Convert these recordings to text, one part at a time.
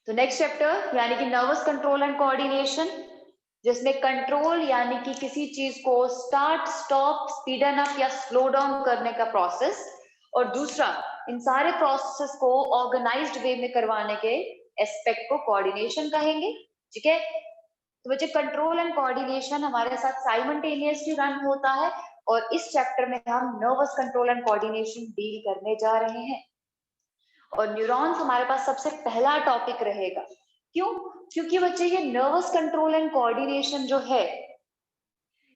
तो next chapter यानी कि नर्वस कंट्रोल एंड कोऑर्डिनेशन, जिसमें कंट्रोल यानी कि किसी चीज को स्टार्ट, स्टॉप, स्पीडन अप या स्लो डाउन करने का प्रोसेस, और दूसरा इन सारे प्रोसेस को ऑर्गेनाइज्ड वे में करवाने के एस्पेक्ट को कोऑर्डिनेशन कहेंगे। ठीक है, तो बच्चे कंट्रोल एंड कोऑर्डिनेशन हमारे साथ साइमल्टेनियसली रन होता है, और इस चैप्टर में हम nervous control and coordination deal करने जा रहे हैं। और न्यूरॉन्स हमारे पास सबसे पहला टॉपिक रहेगा। क्यों? क्योंकि बच्चे ये नर्वस कंट्रोल एंड कोऑर्डिनेशन जो है,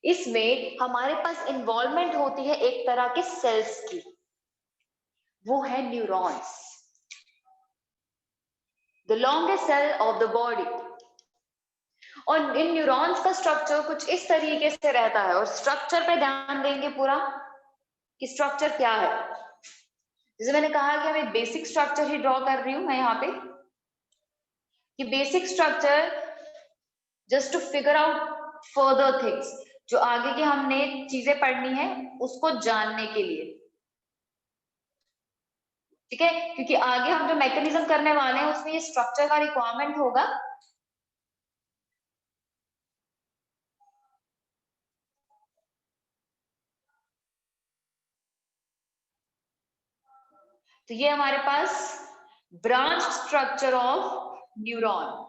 इसमें हमारे पास इन्वॉल्वमेंट होती है एक तरह के सेल्स की, वो है neurons, the longest cell of the body. और इन न्यूरॉन्स का स्ट्रक्चर कुछ इस तरीके से रहता है, और स्ट्रक्चर पे ध्यान देंगे पूरा कि स्ट्रक्चर क्या है। जैसे मैंने कहा कि मैं बेसिक स्ट्रक्चर ही ड्रॉ कर रही हूं मैं यहाँ पे, कि basic structure just to figure out further things, जो आगे की हमने चीजें पढ़नी है उसको जानने के लिए। ठीक है, क्योंकि आगे हम जो मैकेनिज्म करने वाले हैं उसमें ये स्ट्रक्चर का रिक्वायरमेंट होगा। तो ये हमारे पास ब्रांच स्ट्रक्चर ऑफ न्यूरॉन।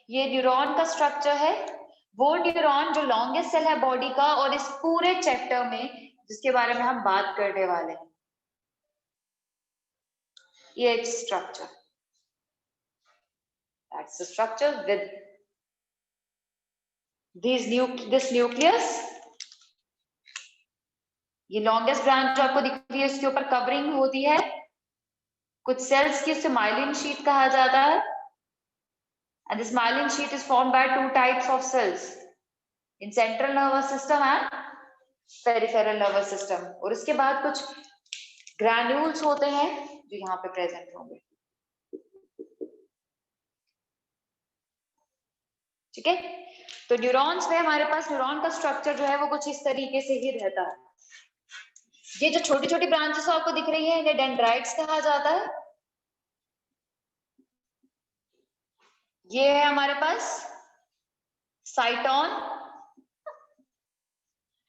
ये न्यूरॉन का स्ट्रक्चर है, वो न्यूरॉन जो लॉन्गेस्ट सेल है बॉडी का, और इस पूरे चैप्टर में जिसके बारे में हम बात करने वाले हैं, ये एक structure, that's the structure with this nucleus. ये लॉन्गेस्ट ब्रांच जो आपको दिख रही है इसके ऊपर कवरिंग होती है कुछ सेल्स की, उसे माइलिन शीट कहा जाता है। And this myelin sheet is formed by two types of cells in central nervous system and peripheral nervous system। और इसके बाद कुछ ग्रैन्यूल्स होते हैं जो यहाँ पे प्रेजेंट होंगे। ठीक है, तो न्यूरॉन्स में हमारे पास न्यूरॉन का स्ट्रक्चर जो है वो कुछ इस तरीके से ही रहता है। ये जो छोटी छोटी ब्रांचेस आपको दिख रही है इन्हें डेंड्राइट्स कहा जाता है। ये है हमारे पास साइटोन,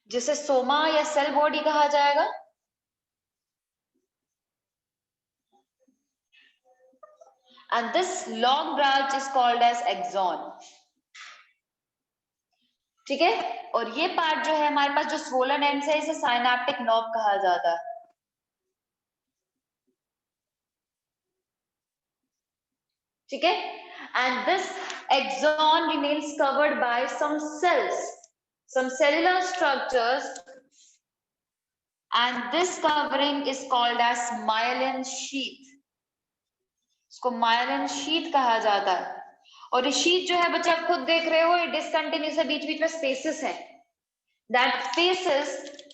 जिसे सोमा या सेल बॉडी कहा जाएगा। And this long branch is called as axon। ठीक है, और ये पार्ट जो है हमारे पास जो swollen ends है इसे synaptic knob कहा जाता है। ठीक है, and this axon remains covered by some cells, some cellular structures, and this covering is called as myelin sheath। इसको myelin sheath कहा जाता है। और ये शीट जो है बच्चे आप खुद देख रहे हो, ये डिसकंटिन्यूस है, बीच बीच में स्पेसेस है। That spaces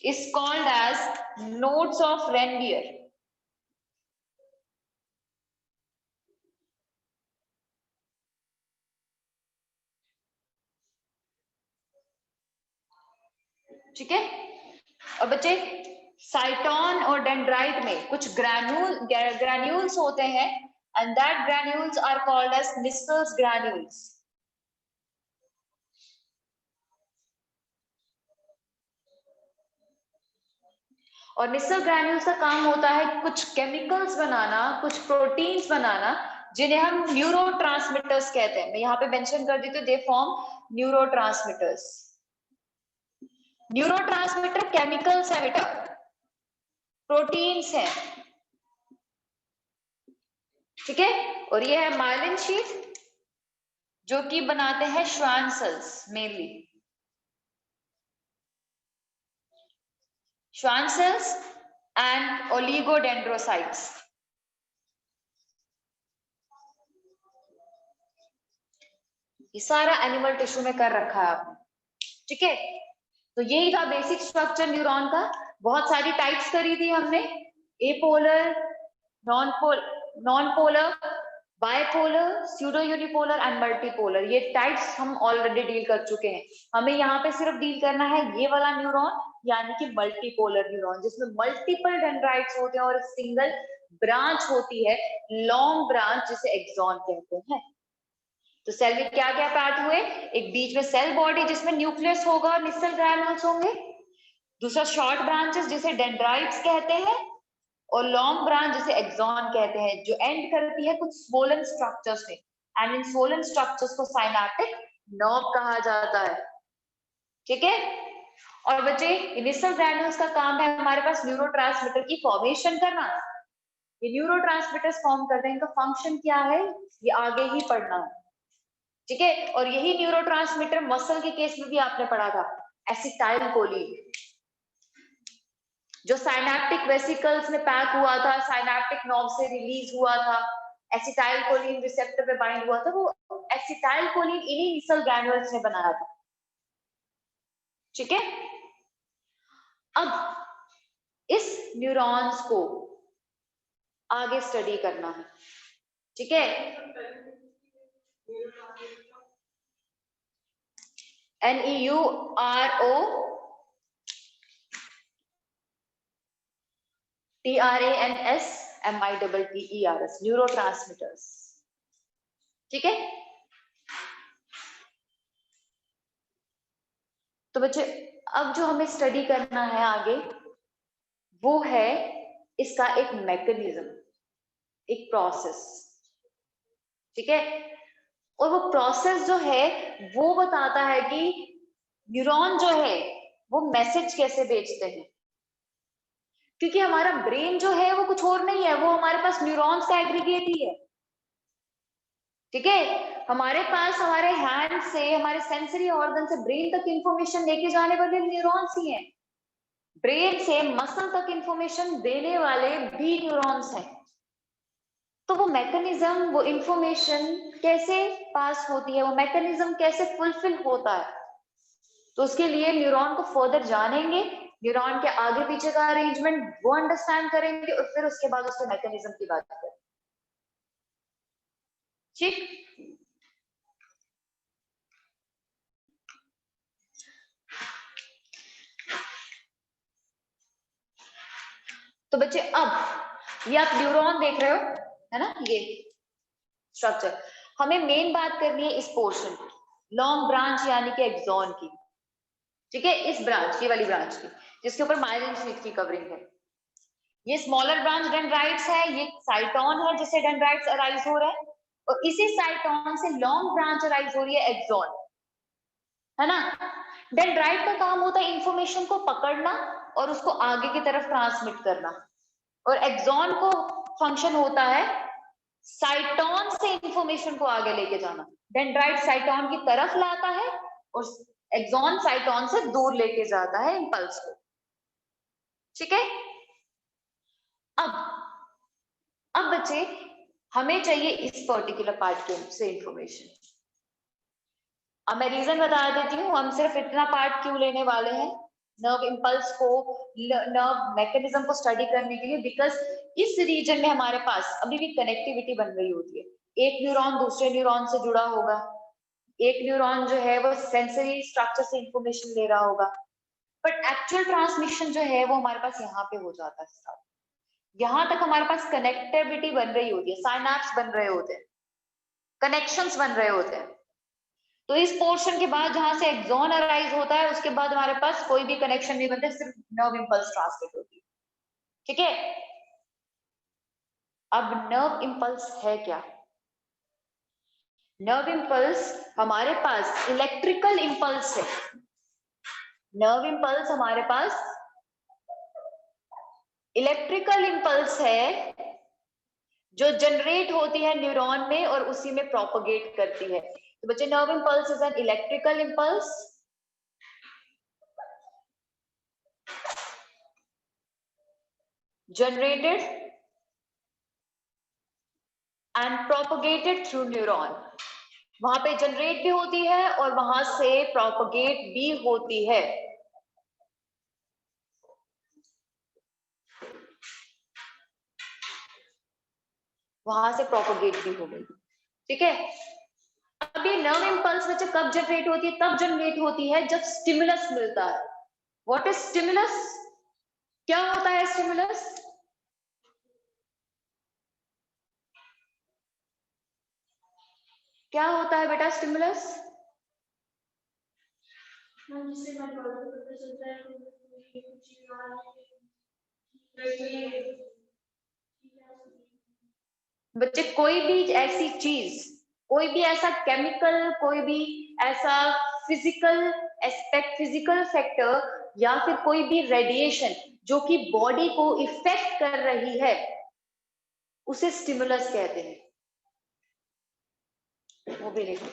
is called as nodes of Ranvier. ठीक है, और बच्चे साइटोन और डेंड्राइट में कुछ ग्रैन्यूल्स होते हैं, and that granules are called as Nissl's granules. और निस्सल ग्रैन्यूल्स का काम होता है कुछ केमिकल्स बनाना, कुछ प्रोटीन्स बनाना, जिन्हें हम न्यूरोट्रांसमिटर्स कहते हैं। मैं यहाँ पे मेंशन कर देती हूँ, दे फॉर्म न्यूरोट्रांसमिटर्स। न्यूरोट्रांसमिटर केमिकल्स है बेटा, प्रोटीन्स है। ठीक है, और ये है माइलिन शीट जो कि बनाते हैं Schwann cells, mainly Schwann cells and oligodendrocytes. ये सारा एनिमल टिश्यू में कर रखा है आपने। ठीक है, तो यही था बेसिक स्ट्रक्चर न्यूरॉन का। बहुत सारी टाइप्स करी थी हमने, apolar, non polar, bipolar, pseudo unipolar and multipolar, ये टाइप्स हम ऑलरेडी डील कर चुके हैं। हमें यहाँ पे सिर्फ डील करना है ये वाला न्यूरॉन, यानी कि मल्टीपोलर न्यूरॉन, जिसमें मल्टीपल डेंड्राइट्स होते हैं और सिंगल ब्रांच होती है, लॉन्ग ब्रांच, जिसे एक्सॉन कहते हैं। तो सेल में क्या क्या पार्ट हुए? एक बीच में सेल बॉडी जिसमें न्यूक्लियस होगा और निसल ग्रैन्यूल्स होंगे, दूसरा शॉर्ट ब्रांचेस जिसे डेंड्राइट्स कहते हैं, और लॉन्ग ब्रांच जिसे एक्सॉन कहते हैं, जो एंड करती है कुछ स्वोलन स्ट्रक्चर्स में, एंड इन स्वोलन स्ट्रक्चर्स को साइनेप्टिक नर्व कहा जाता है। ठीक है। और बच्चे, इनिशियल ग्रैन्यूल्स का काम है हमारे पास न्यूरोट्रांसमीटर की फॉर्मेशन करना। ये न्यूरोट्रांसमीटर्स फॉर्म करते हैं, इनका फंक्शन क्या है ये आगे ही पढ़ना है। ठीक है। और यही न्यूरोट्रांसमीटर मसल के केस में भी आपने पढ़ा था, एसिटाइल कोलिन, जो साइनेप्टिक वेसिकल्स में पैक हुआ था, साइनेप्टिक नर्व से रिलीज हुआ था, एसिटाइल कोलिन रिसेप्टर पे बाइंड हुआ था, वो एसिटाइल कोलिन इन्हीं निसल ग्रैन्यूल्स ने बनाया था। ठीक है। अब इस न्यूरॉन्स को आगे स्टडी करना है। ठीक है। NEUROTRANSMITTERS, neurotransmitters. ठीक है। तो बच्चे, अब जो हमें स्टडी करना है आगे, वो है इसका एक मैकेनिज्म, एक प्रोसेस। ठीक है। और वो प्रोसेस जो है वो बताता है कि न्यूरॉन जो है वो मैसेज कैसे भेजते हैं, क्योंकि हमारा ब्रेन जो है वो कुछ और नहीं है, वो हमारे पास न्यूरॉन्स का एग्रीगेट ही है। ठीक है। हमारे पास हमारे हैंड से, हमारे सेंसरी ऑर्गन से ब्रेन तक इंफॉर्मेशन लेके जाने वाले न्यूरॉन्स ही हैं, ब्रेन से मसल तक इंफॉर्मेशन देने वाले भी न्यूरॉन्स हैं। तो वो मैकेनिज्म, वो इंफॉर्मेशन कैसे पास होती है, वो मैकेनिज्म कैसे फुलफिल होता है, तो उसके लिए न्यूरॉन को फर्दर जानेंगे, न्यूरॉन के आगे पीछे का अरेंजमेंट वो अंडरस्टैंड करेंगे, और फिर उसके बाद उसके मैकेनिज्म की बात करेंगे। ठीक। तो बच्चे, अब ये आप न्यूरॉन देख रहे हो, है ना, ये स्ट्रक्चर। हमें मेन बात करनी है इस पोर्शन की, लॉन्ग ब्रांच यानी कि एक्सॉन की। ठीक है। इस ब्रांच, ये वाली ब्रांच की, जिसके ऊपर माइलिन शीट की कवरिंग है। ये स्मॉलर ब्रांच डेंड्राइट्स है, ये साइटोन है जिससे डेंड्राइट्स अराइज हो रहा है, और इसी साइटोन से लॉन्ग ब्रांच अराइज हो रही है, एक्सॉन, है ना। डेंड्राइट का काम होता है इंफॉर्मेशन को पकड़ना और उसको आगे की तरफ ट्रांसमिट करना, और एक्सॉन को फंक्शन होता है साइटोन से इंफॉर्मेशन को आगे लेके जाना। डेंड्राइट साइटोन की तरफ लाता है और एक्सॉन साइटोन से दूर लेके जाता है इंपल्स को। ठीक है। अब बच्चे, हमें चाहिए इस पर्टिकुलर पार्ट के से इंफॉर्मेशन। अब मैं रीजन बता देती हूँ, हम सिर्फ इतना पार्ट क्यों लेने वाले हैं नर्व इंपल्स को, नर्व मैकेनिज्म को स्टडी करने के लिए, बिकॉज इस रीजन में हमारे पास अभी भी कनेक्टिविटी बन रही होती है। एक न्यूरॉन दूसरे न्यूरॉन से जुड़ा होगा, एक न्यूरॉन जो है वो सेंसरी स्ट्रक्चर से इंफॉर्मेशन ले रहा होगा, बट एक्चुअल ट्रांसमिशन जो है वो हमारे पास यहाँ पे हो जाता है स्टार्ट। यहाँ तक हमारे पास कनेक्टिविटी बन रही होती है, साइनैप्स बन रहे होते हैं, कनेक्शंस बन रहे होते हैं। तो इस पोर्शन के बाद जहां से एक्सॉन अराइज होता है, उसके बाद हमारे पास कोई भी कनेक्शन नहीं बनता, सिर्फ नर्व इंपल्स ट्रांसमिट होती है। ठीक है। अब नर्व इंपल्स है क्या? नर्व इंपल्स हमारे पास इलेक्ट्रिकल इंपल्स है। नर्व इंपल्स हमारे पास इलेक्ट्रिकल इंपल्स है, जो जनरेट होती है न्यूरॉन में और उसी में प्रोपोगेट करती है। तो बच्चे, nerve impulse is an electrical impulse generated and propagated through neuron। वहां पे जनरेट भी होती है और वहां से प्रोपोगेट भी होती है। वहां से प्रोपोगेट भी हो गई। ठीक है। अब ये नर्व इंपल्स बच्चे कब जनरेट होती है? तब जनरेट होती है जब स्टिमुलस मिलता है। What is stimulus? क्या होता है स्टिमुलस? क्या होता है बेटा स्टिमुलस? बच्चे कोई भी ऐसी चीज, कोई भी ऐसा केमिकल, कोई भी ऐसा फिजिकल एस्पेक्ट, फिजिकल फैक्टर या फिर कोई भी रेडिएशन जो कि बॉडी को इफेक्ट कर रही है, उसे स्टिमुलस कहते हैं। वो भी लिखो।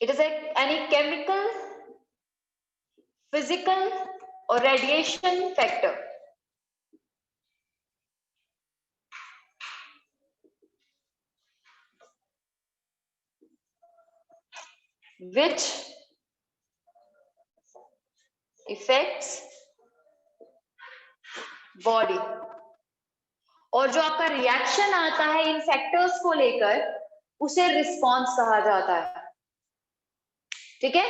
It is any chemical, physical or radiation factor which affects body, और जो आपका रिएक्शन आता है इन फैक्टर्स को लेकर, उसे रिस्पॉन्स कहा जाता है। ठीक है,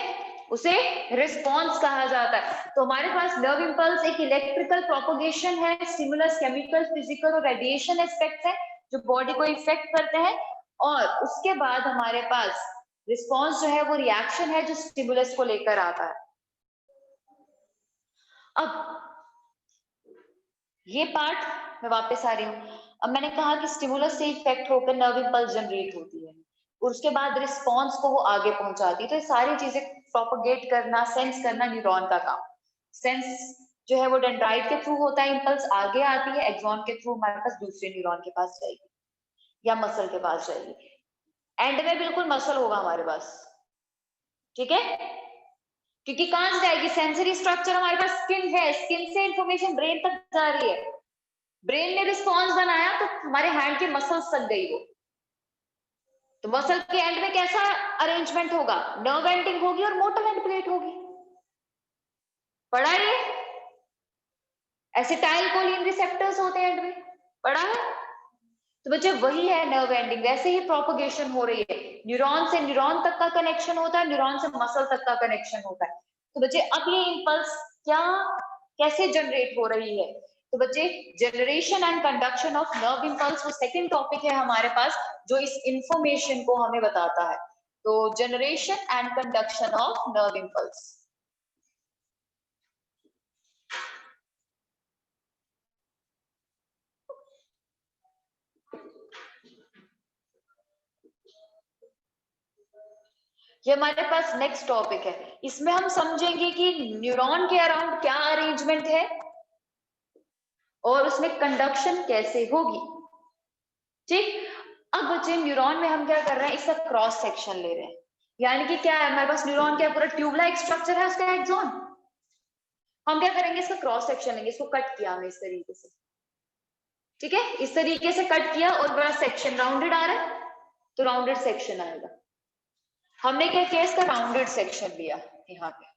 उसे रिस्पॉन्स कहा जाता है। तो हमारे पास नर्व इंपल्स एक इलेक्ट्रिकल प्रोपोगेशन है, स्टिमुलस केमिकल, फिजिकल और रेडिएशन एस्पेक्ट्स है जो बॉडी को इफेक्ट करते हैं, और उसके बाद हमारे पास रिस्पॉन्स जो है वो रिएक्शन है जो स्टिमुलस को लेकर आता है। अब ये पार्ट मैं वापस आ रही हूँ। अब मैंने कहा कि स्टिमुलस से इफेक्ट होकर नर्व इंपल्स जनरेट होती है, और उसके बाद रिस्पॉन्स को वो आगे पहुंचाती है। तो ये सारी चीजें प्रोपोगेट करना, सेंस करना न्यूरॉन का काम। सेंस जो है वो डेंड्राइट के थ्रू होता है, इंपल्स आगे आती है, एक्सॉन के थ्रू हमारे पास दूसरे न्यूरॉन के पास जाएगी या मसल के पास जाएगी। एंड में बिल्कुल मसल होगा हमारे पास। ठीक है, क्योंकि कहां से जाएगी? सेंसरी स्ट्रक्चर हमारे पास स्किन है, स्किन से इंफॉर्मेशन ब्रेन तक जा रही है, ब्रेन ने रिस्पॉन्स बनाया तो हमारे हैंड के मसल्स तक गई वो। तो मसल के एंड में कैसा अरेंजमेंट होगा? नर्व एंडिंग होगी और मोटर एंड प्लेट होगी। पढ़ा है? एसिटाइल कोलिन रिसेप्टर्स होते हैं एंड में, पढ़ा है? तो बच्चे वही है नर्व एंडिंग। वैसे ही प्रोपोगेशन हो रही है, न्यूरॉन से न्यूरॉन तक का कनेक्शन होता है, न्यूरॉन से मसल तक का कनेक्शन होता है। तो बच्चे अब ये इंपल्स क्या, कैसे जनरेट हो रही है? तो बच्चे generation and conduction of nerve impulse वो सेकंड टॉपिक है हमारे पास जो इस इंफॉर्मेशन को हमें बताता है। तो generation and conduction of nerve impulse. ये हमारे पास नेक्स्ट टॉपिक है। इसमें हम समझेंगे कि न्यूरॉन के अराउंड क्या अरेंजमेंट है और उसमें कंडक्शन कैसे होगी। ठीक, अब बच्चे न्यूरॉन में हम क्या कर रहे हैं, इसका क्रॉस सेक्शन ले रहे हैं। यानी कि क्या है हमारे पास न्यूरॉन क्या पूरा ट्यूब लाइक स्ट्रक्चर है उसका एक्सॉन। हम क्या करेंगे, इसका क्रॉस सेक्शन लेंगे, इसको कट किया हमने इस तरीके से। ठीक है, इस तरीके से कट किया और बड़ा सेक्शन राउंडेड आ रहा है, तो राउंडेड सेक्शन आएगा। हमने क्या किया, इसका राउंडेड सेक्शन लिया यहाँ पे।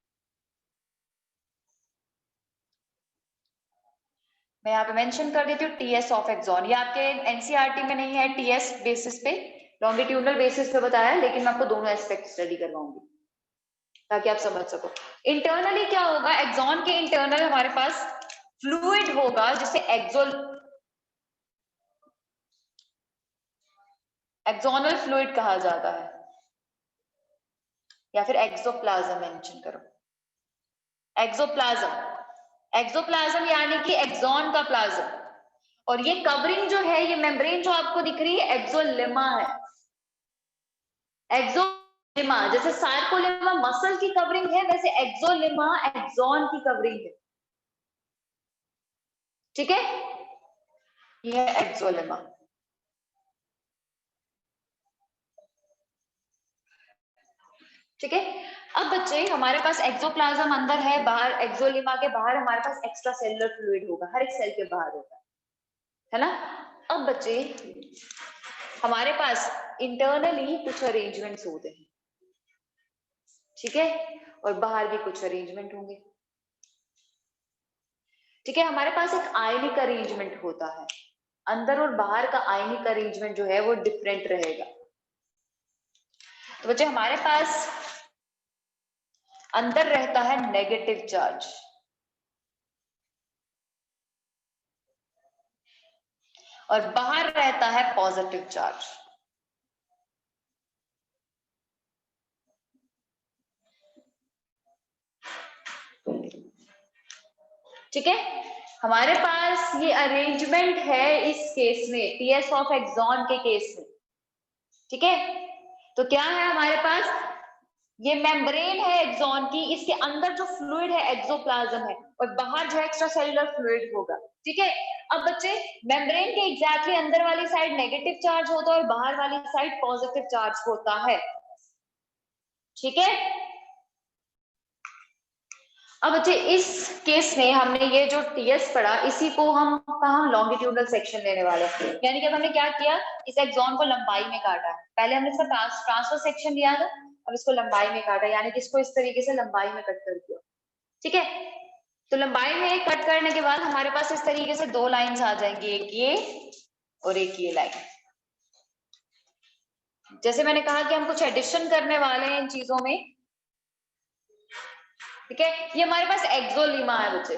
मैं यहाँ पे मेंशन कर देती हूँ टीएस ऑफ एक्सॉन। ये आपके एनसीईआरटी में नहीं है टीएस बेसिस पे, लॉन्गिट्यूडनल बेसिस पे बताया, लेकिन मैं आपको दोनों एस्पेक्ट स्टडी करवाऊंगी ताकि आप समझ सको। इंटरनली क्या होगा, एक्सॉन के इंटरनल हमारे पास फ्लूइड होगा जिसे एक्सोनल फ्लूइड कहा जाता है, या फिर एक्सोप्लाज्म मेंशन करो। एक्सोप्लाज्म, एक्सोप्लाज्म यानी कि एक्सॉन का प्लाज्म। और ये कवरिंग जो है, ये मेम्ब्रेन जो आपको दिख रही है, एक्सोलेमा है। एक्सोलेमा, जैसे सार्कोलेमा मसल की कवरिंग है, वैसे एक्सोलेमा एक्सॉन की कवरिंग है। ठीक है, ये है एक्सोलेमा। ठीक है, अब बच्चे हमारे पास एक्सोप्लाज्म अंदर है, बाहर एक्सोलेमा के बाहर हमारे पास एक्स्ट्रा सेलुलर फ्लूइड होगा, हर एक सेल के बाहर होगा, है ना। अब बच्चे हमारे पास इंटरनली कुछ अरेंजमेंट्स होते हैं, ठीक है, और बाहर भी कुछ अरेंजमेंट होंगे। ठीक है, हमारे पास एक आयनिक अरेंजमेंट होता है, अंदर और बाहर का आयनिक अरेंजमेंट जो है वो डिफरेंट रहेगा। तो बच्चे हमारे पास अंदर रहता है नेगेटिव चार्ज और बाहर रहता है पॉजिटिव चार्ज। ठीक है, हमारे पास ये अरेंजमेंट है इस केस में, पीएस ऑफ एक्सॉन के केस में। ठीक है, तो क्या है हमारे पास, ये मेम्ब्रेन है एक्सॉन की, इसके अंदर जो फ्लूइड है एक्सोप्लाज्म है और बाहर जो है एक्स्ट्रा सेलुलर फ्लूइड होगा। ठीक है, अब बच्चे मेम्ब्रेन के एग्जैक्टली अंदर वाली साइड नेगेटिव चार्ज होता है और बाहर वाली साइड पॉजिटिव चार्ज होता है। ठीक है, अब बच्चे इस केस में हमने ये जो टीएस पढ़ा, इसी को हम लॉन्गिट्यूडनल सेक्शन लेने वाले हैं। यानी कि हमने क्या किया, इस एक्सॉन को लंबाई में काटा है। पहले हमने इसका ट्रांसफर सेक्शन लिया था, अब इसको लंबाई में काटा, यानी कि इसको इस तरीके से लंबाई में कट कर दिया। ठीक है, तो लंबाई में कट करने के बाद हमारे पास इस तरीके से दो लाइंस आ जाएंगी, एक ये और एक ये लाइन। जैसे मैंने कहा कि हम कुछ एडिशन करने वाले हैं इन चीजों में। ठीक है, ये हमारे पास एक्सोलीमा है बच्चे,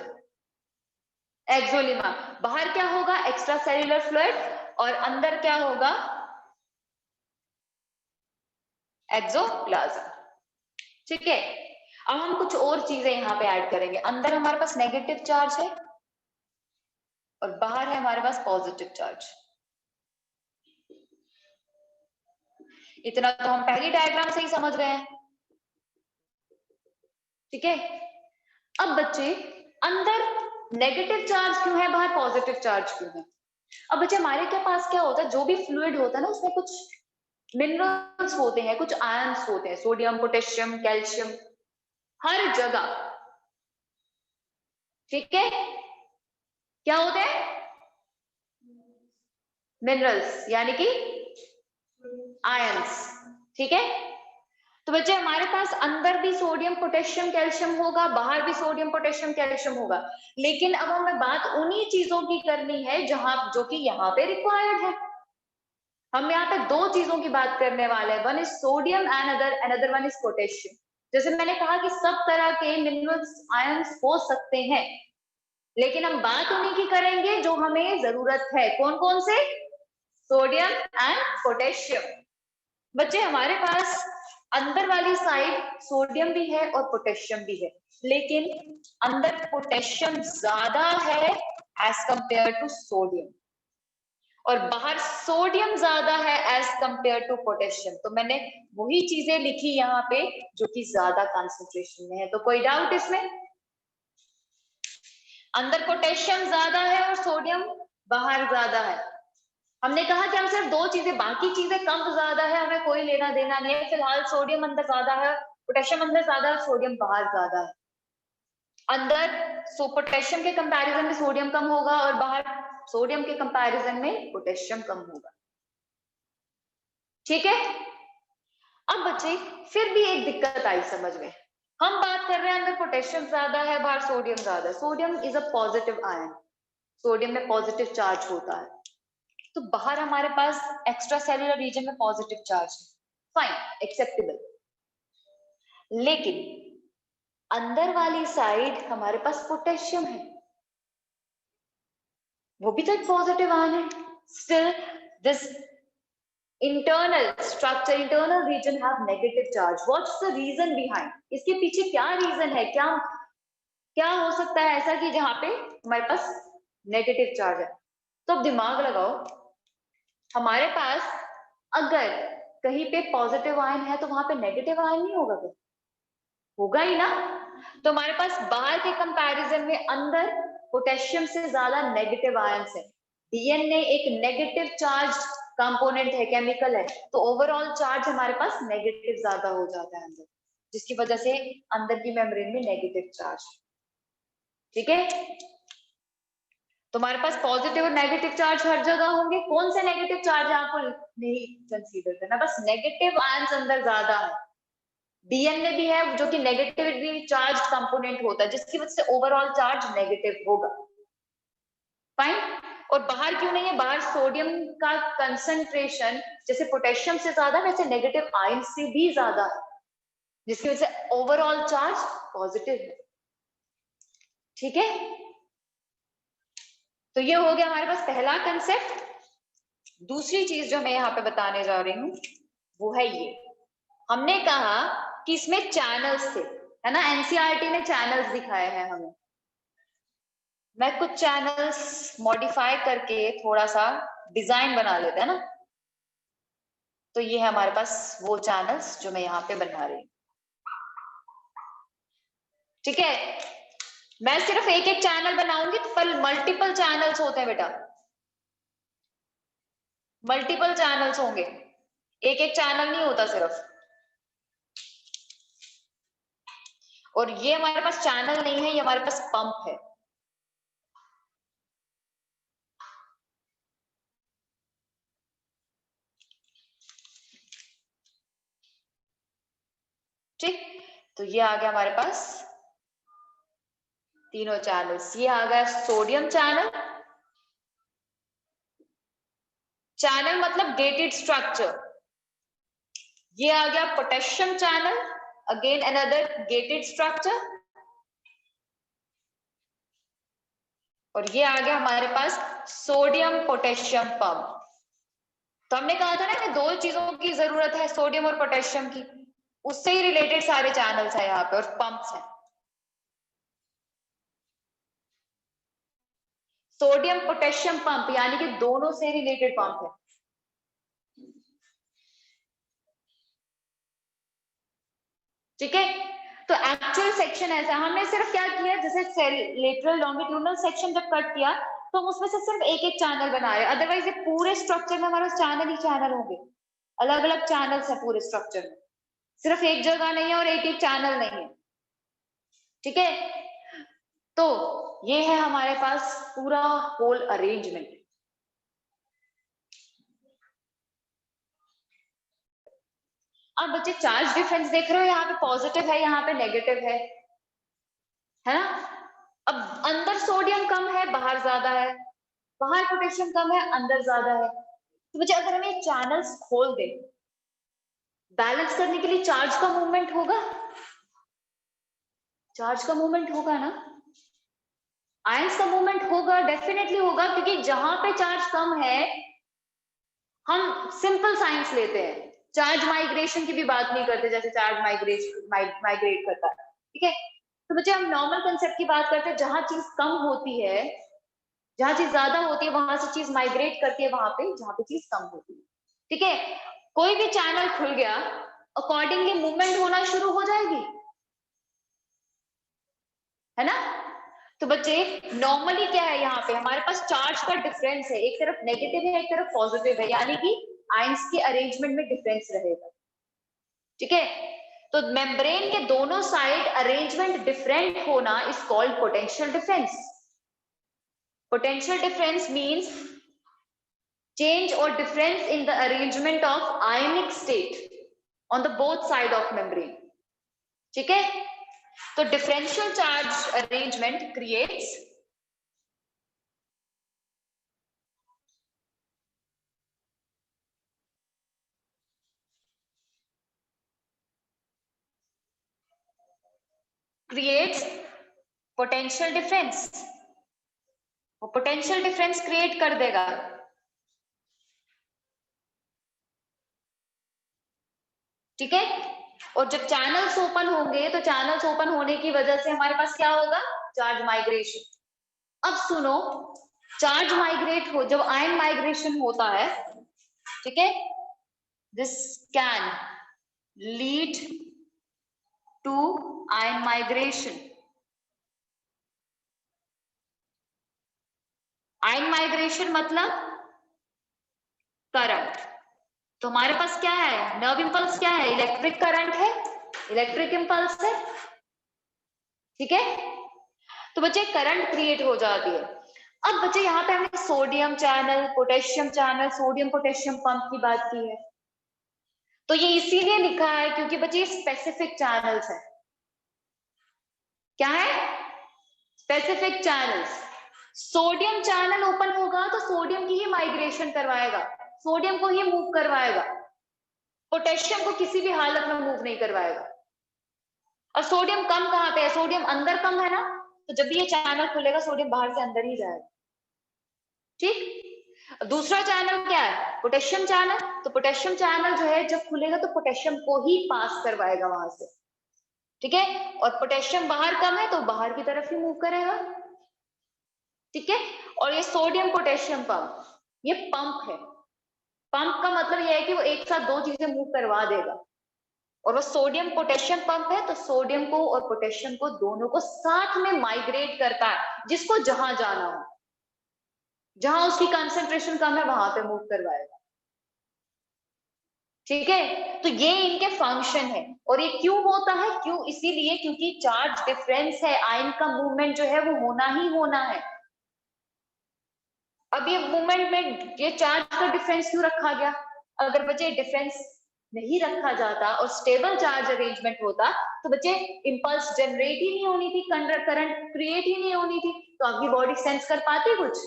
एक्सोलीमा। बाहर क्या होगा, एक्स्ट्रा सेल्यूलर फ्लूइड, और अंदर क्या होगा, एक्सोप्लाज्म। ठीक है, अब हम कुछ और चीजें यहाँ पे ऐड करेंगे। अंदर हमारे पास नेगेटिव चार्ज है और बाहर है हमारे पास पॉजिटिव चार्ज। इतना तो हम पहली डायग्राम से ही समझ गए हैं। ठीक है, अब बच्चे अंदर नेगेटिव चार्ज क्यों है, बाहर पॉजिटिव चार्ज क्यों है? अब बच्चे हमारे के पास क्या होता है, जो भी फ्लूइड होता है ना, उसमें कुछ मिनरल्स होते हैं, कुछ आयंस होते हैं, सोडियम, पोटेशियम, कैल्शियम, हर जगह। ठीक है, क्या होते हैं, मिनरल्स यानी कि आयंस। ठीक है, तो बच्चे हमारे पास अंदर भी सोडियम, पोटेशियम, कैल्शियम होगा, बाहर भी सोडियम, पोटेशियम, कैल्शियम होगा। लेकिन अब हमें बात उन्हीं चीजों की करनी है जहां, जो कि यहाँ पे रिक्वायर्ड है। हम यहाँ पे दो चीजों की बात करने वाले हैं, one is sodium and another one is potassium. जैसे मैंने कहा कि सब तरह के मिनरल्स, आयंस हो सकते हैं, लेकिन हम बात उन्हीं की करेंगे जो हमें जरूरत है। कौन कौन से, सोडियम एंड पोटेशियम। बच्चे हमारे पास अंदर वाली साइड सोडियम भी है और पोटेशियम भी है, लेकिन अंदर पोटेशियम ज्यादा है एज कंपेयर टू सोडियम, और बाहर सोडियम ज्यादा है एज कंपेयर टू पोटेशियम। तो मैंने वही चीजें लिखी यहाँ पे जो कि ज्यादा कंसंट्रेशन में है। तो कोई डाउट इसमें, अंदर पोटेशियम ज्यादा है और सोडियम बाहर ज्यादा है। हमने कहा कि हम सिर्फ दो चीजें, बाकी चीजें कम ज्यादा है हमें कोई लेना देना नहीं है। फिलहाल सोडियम अंदर ज्यादा है, पोटेशियम अंदर ज्यादा है, सोडियम बाहर ज्यादा है। अंदर पोटेशियम के कंपैरिजन में सोडियम कम होगा और बाहर सोडियम के कंपैरिजन में पोटेशियम कम होगा। ठीक है, अब बच्चे फिर भी एक दिक्कत आई समझ में। हम बात कर रहे हैं अंदर पोटेशियम ज्यादा है, बाहर सोडियम ज्यादा है। Sodium is a positive ion, sodium में पॉजिटिव चार्ज होता है, तो बाहर हमारे पास एक्स्ट्रा सेल्यूलर रीजन में पॉजिटिव चार्ज है, फाइन, एक्सेप्टेबल। लेकिन अंदर वाली साइड हमारे पास पोटेशियम है, वो भी तो एक पॉजिटिव आयन है। Still this internal structure, internal region have negative charge. What's the reason behind? इसके पीछे क्या रीजन है, क्या क्या हो सकता है ऐसा कि जहां पे हमारे पास नेगेटिव चार्ज है? तो अब दिमाग लगाओ, हमारे पास अगर कहीं पे पॉजिटिव आयन है तो वहां पे नेगेटिव आयन नहीं होगा क्या? होगा ही ना। तो हमारे पास बाहर के कंपैरिजन में अंदर पोटेशियम से ज्यादा नेगेटिव आयंस है। डीएनए एक नेगेटिव चार्ज कंपोनेंट है, केमिकल है, तो ओवरऑल चार्ज हमारे पास नेगेटिव ज्यादा हो जाता है अंदर, जिसकी वजह से अंदर की मेम्ब्रेन में नेगेटिव चार्ज। ठीक है, तो हमारे पास पॉजिटिव और नेगेटिव चार्ज हर जगह होंगे। कौन से नेगेटिव चार्ज आपको नहीं कंसीडर करना, बस नेगेटिव आयंस अंदर ज्यादा है। डीएनए भी है जो कि नेगेटिवली चार्ज कंपोनेंट होता है, जिसकी वजह से ओवरऑल चार्ज नेगेटिव होगा। फाइन। और बाहर क्यों नहीं है? बाहर सोडियम का कंसंट्रेशन जैसे पोटेशियम से ज्यादा, वैसे नेगेटिव आयन से भी ज्यादा है, जिसकी वजह से ओवरऑल चार्ज पॉजिटिव है। ठीक है, तो ये हो गया हमारे पास पहला कंसेप्ट। दूसरी चीज जो मैं यहाँ पे बताने जा रही हूँ वो है ये, हमने कहा कि इसमें चैनल्स थे, है ना, एनसीईआरटी ने चैनल्स दिखाए हैं हमें। मैं कुछ चैनल्स मॉडिफाई करके थोड़ा सा डिजाइन बना लेते हैं ना, तो ये है हमारे पास वो चैनल्स जो मैं यहाँ पे बना रही हूँ। ठीक है, मैं सिर्फ एक एक चैनल बनाऊंगी, तो पर मल्टीपल चैनल्स होते हैं बेटा, मल्टीपल चैनल्स होंगे, एक एक चैनल नहीं होता सिर्फ। और ये हमारे पास चैनल नहीं है, ये हमारे पास पंप है। ठीक, तो ये आ गया हमारे पास तीनों चैनल्स। ये आ गया सोडियम चैनल, चैनल मतलब गेटेड स्ट्रक्चर। ये आ गया potassium channel, again another gated structure. और ये आ गया हमारे पास सोडियम पोटेशियम पंप। तो हमने कहा था ना कि दो चीजों की जरूरत है, सोडियम और पोटेशियम की, उससे ही रिलेटेड सारे चैनल्स है यहाँ पे और पंप्स हैं। सोडियम पोटेशियम पंप यानी कि दोनों से रिलेटेड पंप है। ठीक है, तो एक्चुअल सेक्शन ऐसा, हमने सिर्फ क्या किया, जैसे लेटरल लॉन्गिट्यूडनल सेक्शन जब कट किया तो हम उसमें से सिर्फ एक एक चैनल बना रहे हैं, अदरवाइज ये पूरे स्ट्रक्चर में हमारा चैनल ही चैनल होंगे, अलग अलग चैनल्स है पूरे स्ट्रक्चर में, सिर्फ एक जगह नहीं है और एक एक चैनल नहीं है। ठीक है, तो ये है हमारे पास पूरा होल अरेंजमेंट। अब बच्चे चार्ज डिफरेंस देख रहे हो, यहाँ पे पॉजिटिव है, यहाँ पे नेगेटिव है ना। अब अंदर सोडियम कम है, बाहर ज्यादा है, बाहर पोटेशियम कम है, अंदर ज्यादा है। तो बच्चे अगर हम ये चैनल्स खोल दें, बैलेंस करने के लिए चार्ज का मूवमेंट होगा, चार्ज का मूवमेंट होगा ना, आयंस का मूवमेंट होगा, डेफिनेटली होगा, क्योंकि जहां पे चार्ज कम है हम सिंपल साइंस लेते हैं, चार्ज माइग्रेशन की भी बात नहीं करते, जैसे चार्ज माइग्रेट करता है। ठीक है, तो बच्चे हम नॉर्मल कंसेप्ट की बात करते हैं, जहां चीज कम होती है, जहां चीज ज्यादा होती है वहां से चीज माइग्रेट करती है वहां पे जहां पे चीज कम होती है। ठीक है, कोई भी चैनल खुल गया, अकॉर्डिंगली मूवमेंट होना शुरू हो जाएगी, है ना। तो बच्चे नॉर्मली क्या है, यहाँ पे हमारे पास चार्ज का डिफरेंस है, एक तरफ नेगेटिव है एक तरफ पॉजिटिव है, यानी कि आयंस के अरेंजमेंट में डिफरेंस रहेगा। ठीक है, तो मेम्ब्रेन के दोनों साइड अरेंजमेंट डिफरेंट होना is called potential difference. Potential difference means change or difference in the arrangement of ionic state on the both side of membrane. ठीक है, तो differential charge arrangement creates potential difference, वो potential difference create कर देगा। ठीक है, और जब चैनल्स ओपन होंगे तो चैनल्स ओपन होने की वजह से हमारे पास क्या होगा, चार्ज माइग्रेशन। अब सुनो, चार्ज माइग्रेट हो, जब आयन माइग्रेशन होता है, ठीक है, this can lead to ion migration. Ion migration मतलब करंट। तो हमारे पास क्या है, नर्व इंपल्स क्या है, इलेक्ट्रिक करंट है, इलेक्ट्रिक इंपल्स है। ठीक है, तो बच्चे करंट क्रिएट हो जाती है। अब बच्चे यहाँ पे हमने sodium channel, potassium channel, sodium potassium pump की बात की है, तो ये इसीलिए लिखा है क्योंकि बच्चे ये स्पेसिफिक चैनल्स है। क्या है, specific channels. Sodium channel open होगा तो सोडियम की ही माइग्रेशन करवाएगा, सोडियम को ही मूव करवाएगा, पोटेशियम को किसी भी हालत में मूव नहीं करवाएगा। और सोडियम कम कहाँ पे है, सोडियम अंदर कम है ना, तो जब भी ये चैनल खुलेगा सोडियम बाहर से अंदर ही जाएगा। ठीक, दूसरा चैनल क्या है, पोटेशियम चैनल। तो पोटेशियम चैनल जो है जब खुलेगा तो पोटेशियम को ही पास करवाएगा वहां से, ठीक है। और पोटेशियम बाहर कम है तो बाहर की तरफ ही मूव करेगा, ठीक है। और ये सोडियम पोटेशियम पंप, ये पंप है। पंप का मतलब ये है कि वो एक साथ दो चीजें मूव करवा देगा। और वो सोडियम पोटेशियम पंप है, तो सोडियम को और पोटेशियम को दोनों को साथ में माइग्रेट करता है, जिसको जहां जाना हो, जहां उसकी कंसंट्रेशन कम है वहां पे मूव करवाएगा, ठीक है। तो ये इनके फंक्शन है। और ये क्यों होता है, क्यों, इसीलिए क्योंकि चार्ज डिफरेंस है, आयन का मूवमेंट जो है वो होना ही होना है। अब ये मूवमेंट में ये चार्ज का डिफरेंस क्यों रखा गया, अगर बच्चे डिफरेंस नहीं रखा जाता और स्टेबल चार्ज अरेंजमेंट होता तो बच्चे इंपल्स जनरेट ही नहीं होनी थी, करंट क्रिएट ही नहीं होनी थी, तो आपकी बॉडी सेंस कर पाती, कुछ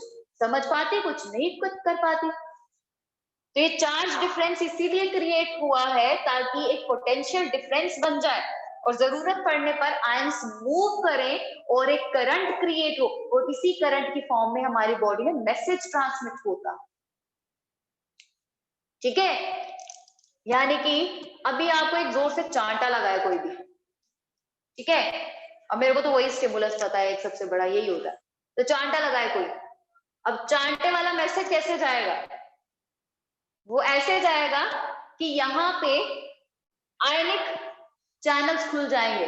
समझ पाती, कुछ नहीं कुछ कर पाती। तो ये चार्ज डिफरेंस इसीलिए क्रिएट हुआ है ताकि एक पोटेंशियल डिफरेंस बन जाए और जरूरत पड़ने पर आयंस मूव करें और एक करंट क्रिएट हो, और इसी करंट की फॉर्म में हमारी बॉडी में मैसेज ट्रांसमिट होता, ठीक है। यानी कि अभी आपको एक जोर से चांटा लगाए कोई भी, ठीक है, अब मेरे को तो वही स्टिमुलस पता है, एक सबसे बड़ा यही होता है। तो चांटा लगाए कोई, अब चांटे वाला मैसेज कैसे जाएगा, वो ऐसे जाएगा कि यहाँ पे आयनिक चैनल्स खुल जाएंगे,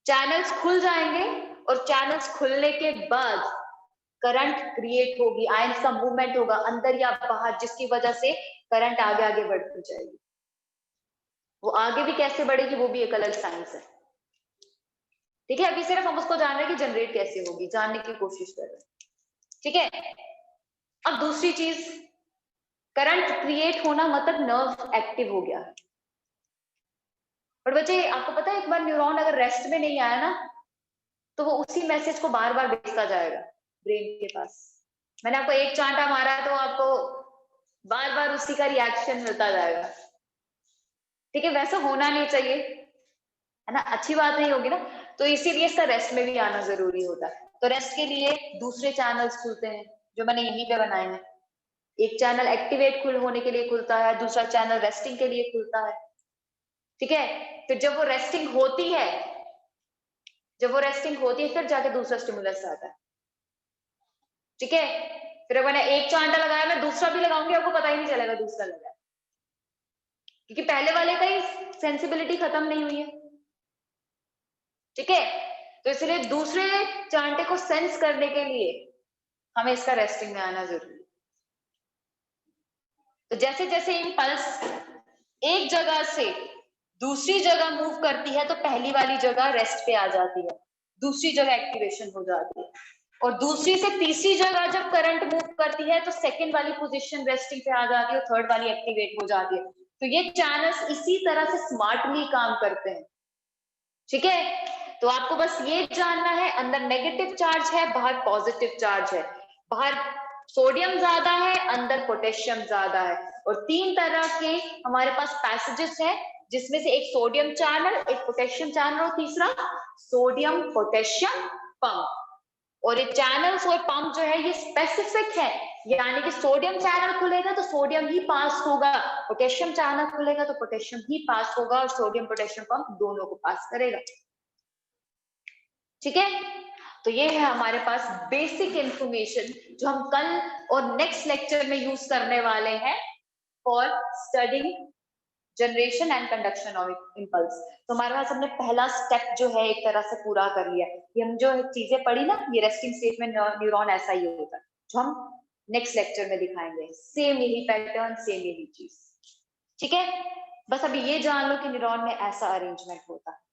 चैनल्स खुल जाएंगे, और चैनल्स खुलने के बाद करंट क्रिएट होगी, आयंस का मूवमेंट होगा अंदर या बाहर, जिसकी वजह से करंट आगे आगे बढ़ती जाएगी। वो आगे भी कैसे बढ़ेगी वो भी एक अलग साइंस है, ठीक है। अभी सिर्फ हम उसको जान रहे हैं कि जनरेट कैसे होगी, जानने की कोशिश कर रहे हैं, ठीक है। अब दूसरी चीज, करंट क्रिएट होना मतलब नर्व एक्टिव हो गया। पर बच्चे आपको पता है एक बार न्यूरॉन अगर रेस्ट में नहीं आया ना तो वो उसी मैसेज को बार बार भेजता जाएगा ब्रेन के पास। मैंने आपको एक चांटा मारा तो आपको बार बार उसी का रिएक्शन मिलता जाएगा, ठीक है। वैसा होना नहीं चाहिए, है ना, अच्छी बात नहीं होगी ना। तो इसीलिए इसका रेस्ट में भी आना जरूरी होता है। तो रेस्ट के लिए दूसरे चैनल्स खुलते हैं जो मैंने यहीं पे बनाए हैं। एक चैनल एक्टिवेट होने के लिए खुलता है, दूसरा चैनल रेस्टिंग के लिए खुलता है, ठीक है। फिर जब वो रेस्टिंग होती है, फिर जाके दूसरा स्टिमुलस आता है, ठीक है। फिर मैंने एक चांटा लगाया, मैं दूसरा भी लगाऊंगी, आपको पता ही नहीं चलेगा दूसरा लगाया, क्योंकि पहले वाले का ही सेंसिबिलिटी खत्म नहीं हुई है, ठीक है। तो इसलिए दूसरे चांटे को सेंस करने के लिए हमें इसका रेस्टिंग में आना जरूरी है। तो जैसे जैसे इंपल्स एक जगह से दूसरी जगह मूव करती है तो पहली वाली जगह रेस्ट पे आ जाती है, दूसरी जगह एक्टिवेशन हो जाती है, और दूसरी से तीसरी जगह जब करंट मूव करती है तो सेकंड वाली पोजीशन रेस्टिंग पे आ जाती है और थर्ड वाली एक्टिवेट हो जाती है। तो ये चैनल्स इसी तरह से स्मार्टली काम करते हैं, ठीक है। तो आपको बस ये जानना है, अंदर नेगेटिव चार्ज है, बाहर पॉजिटिव चार्ज है, बाहर सोडियम ज्यादा है, अंदर पोटेशियम ज्यादा है। और तीन तरह के हमारे पास पैसेजेस है, जिसमें से एक सोडियम चैनल, एक पोटेशियम चैनल और तीसरा सोडियम पोटेशियम पंप। और ये चैनल्स और पंप जो है ये स्पेसिफिक है, यानी कि सोडियम चैनल खुलेगा तो सोडियम ही पास होगा, पोटेशियम चैनल खुलेगा तो पोटेशियम ही पास होगा, और सोडियम पोटेशियम पंप दोनों को पास करेगा, ठीक है। तो ये है हमारे पास बेसिक इंफॉर्मेशन जो हम कल और नेक्स्ट लेक्चर में यूज करने वाले हैं for studying generation and conduction of impulse. तो हमारे पास हमने पहला स्टेप जो है एक तरह से पूरा कर लिया। ये हम जो चीजें पढ़ी ना, ये रेस्टिंग स्टेट में न्यूरॉन ऐसा ही होता है, जो हम नेक्स्ट लेक्चर में दिखाएंगे। सेम यही पैटर्न, सेम यही चीज, ठीक है। बस अभी ये जान लो कि न्यूरॉन में ऐसा अरेंजमेंट होता है।